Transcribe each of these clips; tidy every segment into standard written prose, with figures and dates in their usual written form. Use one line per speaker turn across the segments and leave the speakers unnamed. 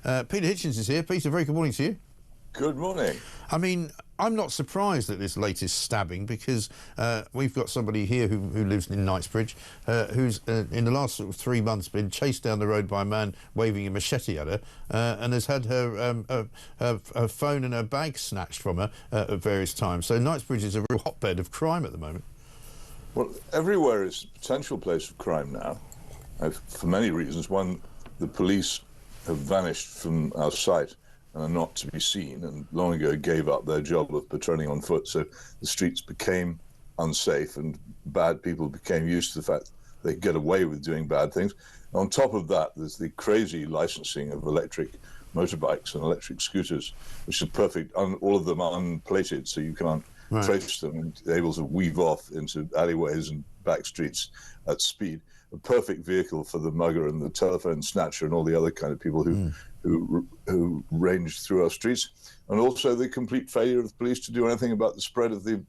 Peter Hitchens is here. Peter, very good morning to you.
Good morning.
I mean, I'm not surprised at this latest stabbing because we've got somebody here who lives in Knightsbridge who's in the last sort of 3 months been chased down the road by a man waving a machete at her and has had her phone and her bag snatched from her at various times. So Knightsbridge is a real hotbed of crime at the moment.
Well, everywhere is a potential place of crime now, for many reasons. One, the police have vanished from our sight and are not to be seen, and long ago gave up their job of patrolling on foot. So the streets became unsafe and bad people became used to the fact they could get away with doing bad things. And on top of that, there's the crazy licensing of electric motorbikes and electric scooters, which is perfect. All of them are unplated, so you can't trace them, and able to weave off into alleyways and back streets at speed. A perfect vehicle for the mugger and the telephone snatcher and all the other kind of people who range through our streets. And also the complete failure of the police to do anything about the spread of the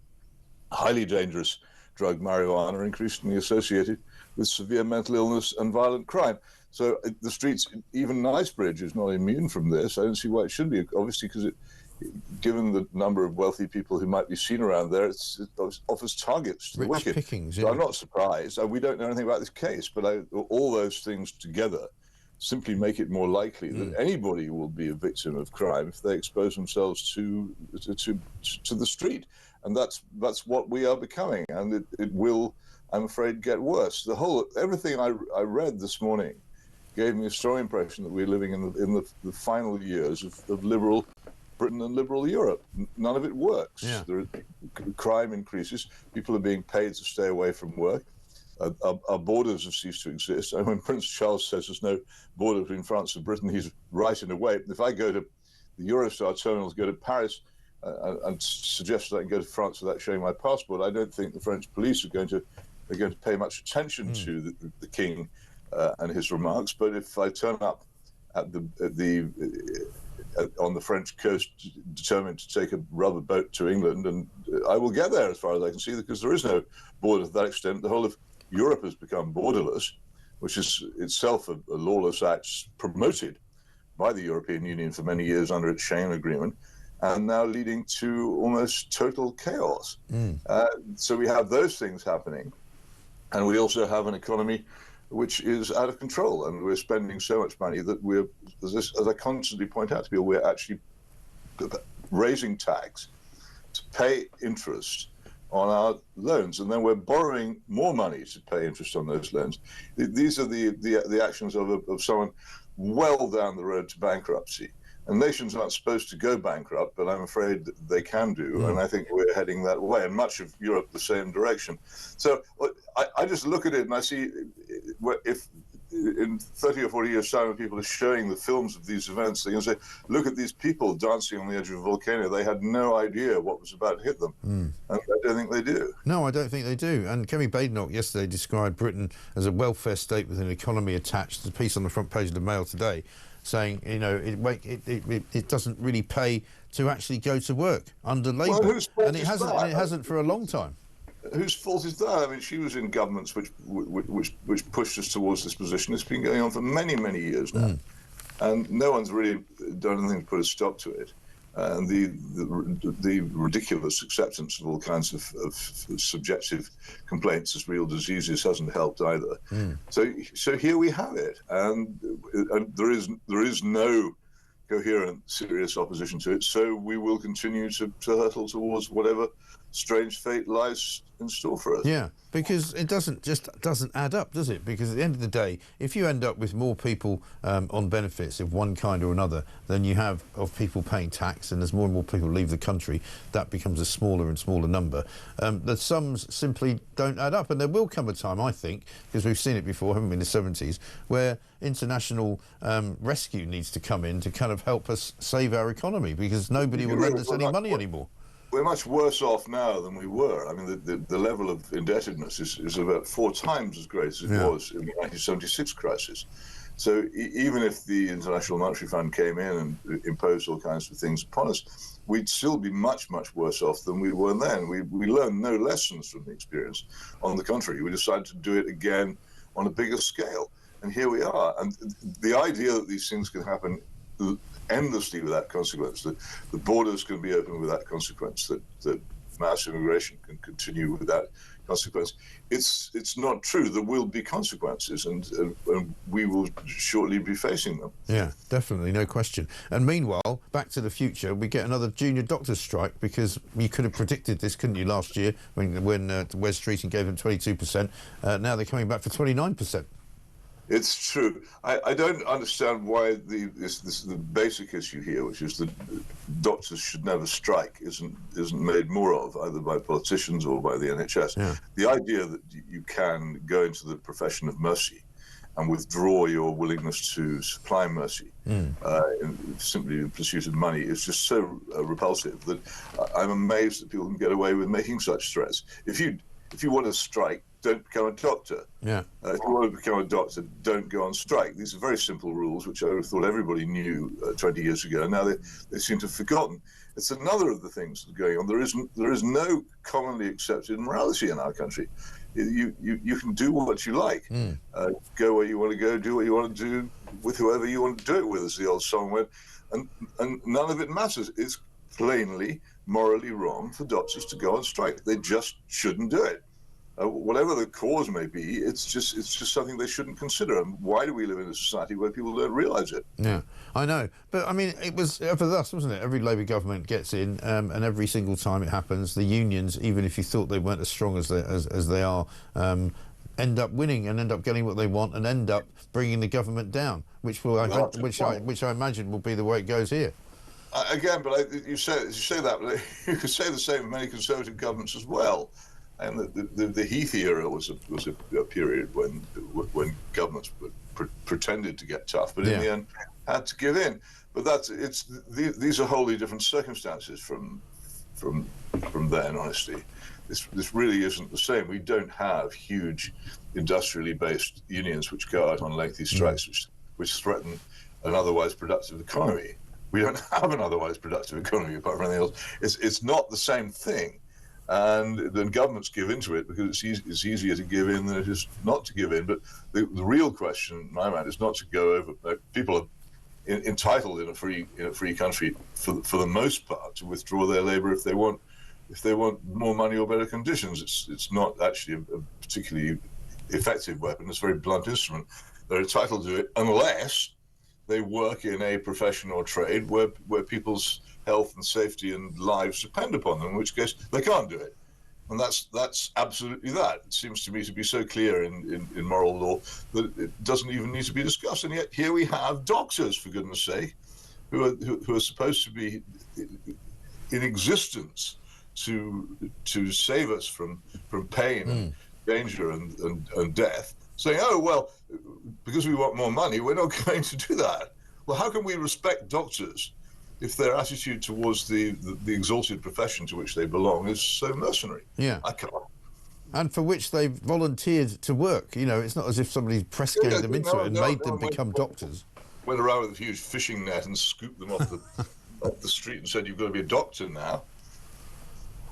highly dangerous drug marijuana, increasingly associated with severe mental illness and violent crime. So the streets, even Knightsbridge is not immune from this. I don't see why it should be, obviously, because given the number of wealthy people who might be seen around there, it offers targets to the wicked.
Pickings,
so I'm not surprised. We don't know anything about this case, but all those things together simply make it more likely that anybody will be a victim of crime if they expose themselves to the street. And that's what we are becoming, and it will, I'm afraid, get worse. Everything I read this morning gave me a strong impression that we're living in the final years of liberal Britain and liberal Europe. None of it works.
Yeah.
Crime increases. People are being paid to stay away from work. Our borders have ceased to exist. And when Prince Charles says there's no border between France and Britain, he's right in a way. If I go to the Eurostar terminals, go to Paris, and suggest that I can go to France without showing my passport, I don't think the French police are going to pay much attention to the King and his remarks. But if I turn up on the French coast, determined to take a rubber boat to England, and I will get there as far as I can see, because there is no border to that extent. The whole of Europe has become borderless, which is itself a lawless act promoted by the European Union for many years under its Schengen Agreement, and now leading to almost total chaos. So we have those things happening, and we also have an economy which is out of control, and we're spending so much money that we're, as I constantly point out to people, we're actually raising tax to pay interest on our loans, and then we're borrowing more money to pay interest on those loans. These are the actions of someone well down the road to bankruptcy. And nations aren't supposed to go bankrupt, but I'm afraid that they can do, and I think we're heading that way, and much of Europe the same direction. So I just look at it and I see, if in 30 or 40 years' time, when people are showing the films of these events, they're going to say, look at these people dancing on the edge of a volcano. They had no idea what was about to hit them. And I don't think they do.
No, I don't think they do. And Kemi Badenoch yesterday described Britain as a welfare state with an economy attached. There's a piece on the front page of the Mail today saying, you know, it doesn't really pay to actually go to work under Labour.
Well,
and it hasn't for a long time.
Whose fault is that? I mean, she was in governments which pushed us towards this position. It's been going on for many, many years now, and no one's really done anything to put a stop to it. And the ridiculous acceptance of all kinds of subjective complaints as real diseases hasn't helped either. So here we have it, and there is no coherent, serious opposition to it. So we will continue to hurtle towards whatever strange fate lies in store for us.
Yeah, because it doesn't add up, does it? Because at the end of the day, if you end up with more people on benefits of one kind or another than you have of people paying tax, and as more and more people leave the country, that becomes a smaller and smaller number. The sums simply don't add up, and there will come a time, I think, because we've seen it before, haven't we, in the 70s, where international rescue needs to come in to kind of help us save our economy, because nobody will lend us any money anymore.
We're much worse off now than we were. I mean, the level of indebtedness is about 4 times as great as it was in the 1976 crisis. So even if the International Monetary Fund came in and imposed all kinds of things upon us, we'd still be much, much worse off than we were then. We learned no lessons from the experience. On the contrary, we decided to do it again on a bigger scale. And here we are. And the idea that these things can happen endlessly without consequence, that the borders can be open without consequence, that mass immigration can continue without consequence. It's not true. There will be consequences, and we will shortly be facing them.
Yeah, definitely, no question. And meanwhile, back to the future, we get another junior doctors strike, because you could have predicted this, couldn't you, last year when Wes Streeting gave them 22%. Now they're coming back for 29%.
It's true. I don't understand why the basic issue here, which is that doctors should never strike, isn't made more of, either by politicians or by the NHS.
Yeah.
The idea that you can go into the profession of mercy and withdraw your willingness to supply mercy simply in pursuit of money is just so repulsive that I'm amazed that people can get away with making such threats. If you want to strike, don't become a doctor.
Yeah.
If you want to become a doctor, don't go on strike. These are very simple rules, which I thought everybody knew 20 years ago. Now they seem to have forgotten. It's another of the things that are going on. There is no commonly accepted morality in our country. You can do what you like, go where you want to go, do what you want to do with whoever you want to do it with, as the old song went, and none of it matters. It's plainly morally wrong for doctors to go on strike. They just shouldn't do it. Whatever the cause may be, it's just something they shouldn't consider. And why do we live in a society where people don't realise it?
Yeah, I know. But, I mean, it was for us, wasn't it? Every Labour government gets in, and every single time it happens, the unions, even if you thought they weren't as strong as they are, end up winning and end up getting what they want and end up bringing the government down, which I imagine will be the way it goes here.
Again, but you say that, but you could say the same of many Conservative governments as well. And the Heath era was a period when governments pretended to get tough, but in the end had to give in. But these are wholly different circumstances from then. Honestly, this really isn't the same. We don't have huge industrially based unions which go out on lengthy strikes, which threaten an otherwise productive economy. We don't have an otherwise productive economy apart from anything else. It's not the same thing. And then governments give into it because it's easier to give in than it is not to give in. But the real question, in my mind, is not to go over. People are entitled in a free country, for the most part, to withdraw their labour if they want more money or better conditions. It's not actually a particularly effective weapon. It's a very blunt instrument. They're entitled to it unless they work in a profession or trade where people's health and safety and lives depend upon them, in which case they can't do it. And that's absolutely that. It seems to me to be so clear in moral law that it doesn't even need to be discussed. And yet here we have doctors, for goodness sake, who are supposed to be in existence to save us from pain and danger and death, saying, oh, well, because we want more money, we're not going to do that. Well, how can we respect doctors if their attitude towards the exalted profession to which they belong is so mercenary?
Yeah.
I can't.
And for which they volunteered to work. You know, it's not as if somebody press-ganged them into it and made them become doctors.
Went around with a huge fishing net and scooped them off the street and said, you've got to be a doctor now.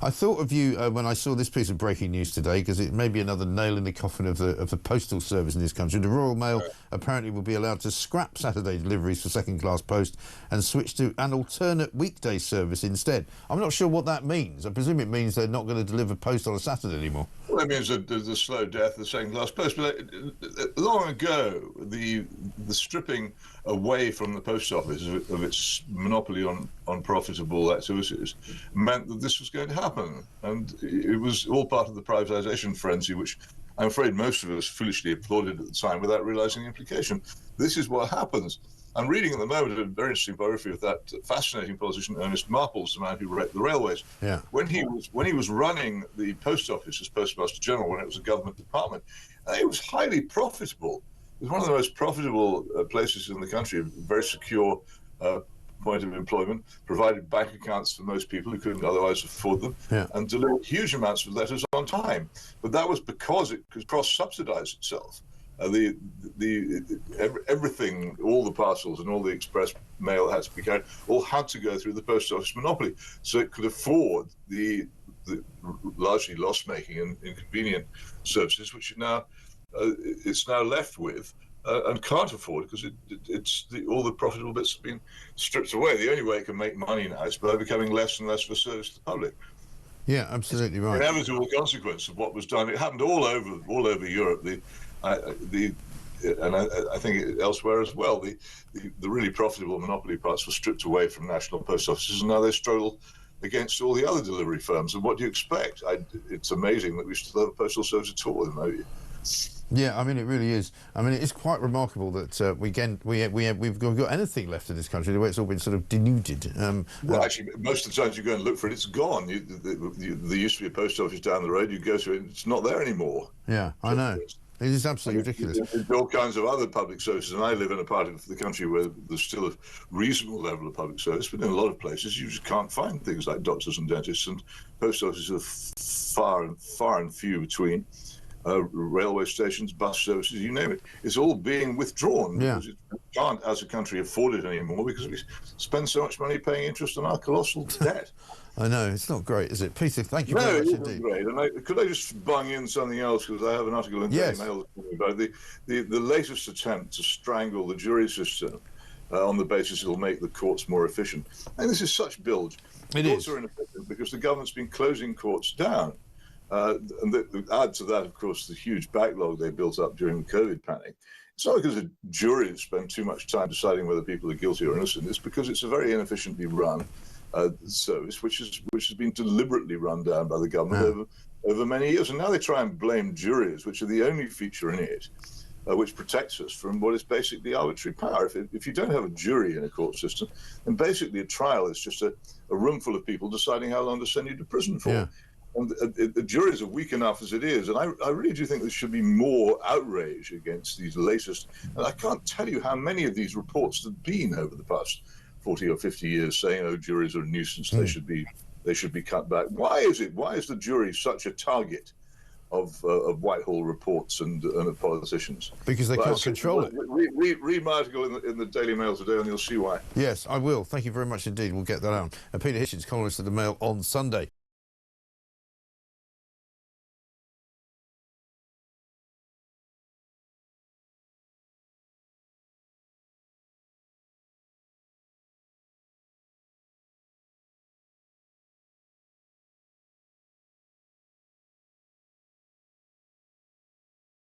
I thought of you when I saw this piece of breaking news today, because it may be another nail in the coffin of the postal service in this country. The Royal Mail apparently will be allowed to scrap Saturday deliveries for second-class post and switch to an alternate weekday service instead. I'm not sure what that means. I presume it means they're not going to deliver post on a Saturday anymore. Well,
it means the slow death of the second-class post. But long ago, the stripping away from the post office of its monopoly on profitable activities meant that this was going to happen. And it was all part of the privatisation frenzy, which I'm afraid most of us foolishly applauded at the time without realising the implication. This is what happens. I'm reading at the moment a very interesting biography of that fascinating politician, Ernest Marples, the man who wrecked the railways.
Yeah.
When he was running the post office as Postmaster General, when it was a government department, it was highly profitable. It was one of the most profitable places in the country, a very secure point of employment, provided bank accounts for most people who couldn't otherwise afford them, and delivered huge amounts of letters on time. But that was because it could cross-subsidize itself. Everything, all the parcels and all the express mail that had to be carried, all had to go through the post office monopoly, so it could afford the largely loss-making and inconvenient services, which it's now left with, and can't afford, because all the profitable bits have been stripped away. The only way it can make money now is by becoming less and less of a service to the public.
Yeah, absolutely right.
An inevitable consequence of what was done. It happened all over Europe. And I think elsewhere as well. The really profitable monopoly parts were stripped away from national post offices, and now they struggle against all the other delivery firms. And what do you expect? It's amazing that we still have a postal service at all, in my view.
Yeah, I mean, it really is. I mean, it's quite remarkable that we've got anything left in this country, the way it's all been sort of denuded.
Well, actually, most of the times you go and look for it, it's gone. There used to be a post office down the road. You go to it, it's not there anymore.
Yeah, I know. It is absolutely ridiculous.
There's all kinds of other public services, and I live in a part of the country where there's still a reasonable level of public service, but in a lot of places you just can't find things like doctors and dentists, and post offices are far and few between. Railway stations, bus services, you name it. It's all being withdrawn.
Yeah.
Because we can't, as a country, afford it anymore because we spend so much money paying interest on our colossal debt.
I know, it's not great, is it? Peter, thank you very much indeed.
No, it isn't great. And could I just bung in something else, because I have an article in Daily Mail about the latest attempt to strangle the jury system on the basis it'll make the courts more efficient. And this is such bilge. Courts are inefficient because the government's been closing courts down. And add to that, of course, the huge backlog they built up during the COVID panic. It's not because the juries spend too much time deciding whether people are guilty or innocent. It's because it's a very inefficiently run service, which has been deliberately run down by the government over many years. And now they try and blame juries, which are the only feature in it which protects us from what is basically arbitrary power. If you don't have a jury in a court system, then basically a trial is just a room full of people deciding how long to send you to prison for.
Yeah.
And the juries are weak enough as it is, and I really do think there should be more outrage against these latest. And I can't tell you how many of these reports there have been over the past 40 or 50 years saying, "Oh, juries are a nuisance; they should be cut back." Why is it? Why is the jury such a target of Whitehall reports and of politicians?
Because they can't control it.
Read my article in the Daily Mail today, and you'll see why.
Yes, I will. Thank you very much indeed. We'll get that out. Peter Hitchens, columnist of the Mail on Sunday.